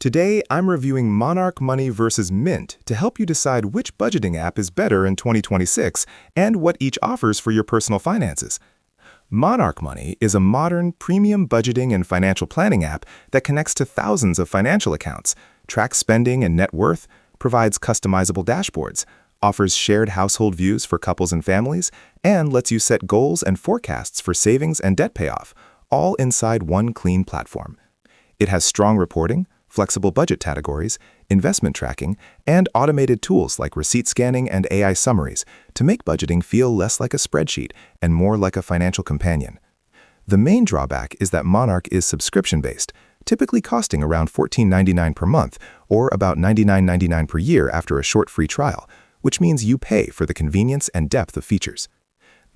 Today, I'm reviewing Monarch Money versus Mint to help you decide which budgeting app is better in 2026 and what each offers for your personal finances. Monarch Money is a modern, premium budgeting and financial planning app that connects to thousands of financial accounts, tracks spending and net worth, provides customizable dashboards, offers shared household views for couples and families, and lets you set goals and forecasts for savings and debt payoff, all inside one clean platform. It has strong reporting, flexible budget categories, investment tracking, and automated tools like receipt scanning and AI summaries to make budgeting feel less like a spreadsheet and more like a financial companion. The main drawback is that Monarch is subscription-based, typically costing around $14.99 per month or about $99.99 per year after a short free trial, which means you pay for the convenience and depth of features.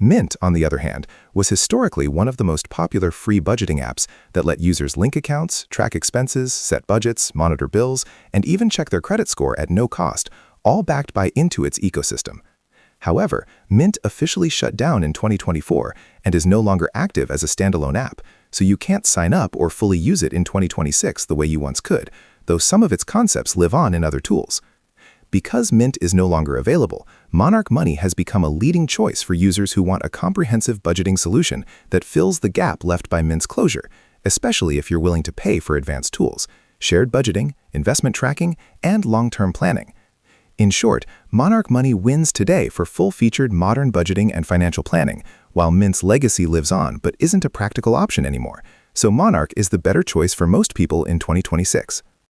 Mint, on the other hand, was historically one of the most popular free budgeting apps that let users link accounts, track expenses, set budgets, monitor bills, and even check their credit score at no cost, all backed by Intuit's ecosystem. However, Mint officially shut down in 2024 and is no longer active as a standalone app, so you can't sign up or fully use it in 2026 the way you once could, though some of its concepts live on in other tools. Because Mint is no longer available, Monarch Money has become a leading choice for users who want a comprehensive budgeting solution that fills the gap left by Mint's closure, especially if you're willing to pay for advanced tools, shared budgeting, investment tracking, and long-term planning. In short, Monarch Money wins today for full-featured modern budgeting and financial planning, while Mint's legacy lives on but isn't a practical option anymore. So Monarch is the better choice for most people in 2026.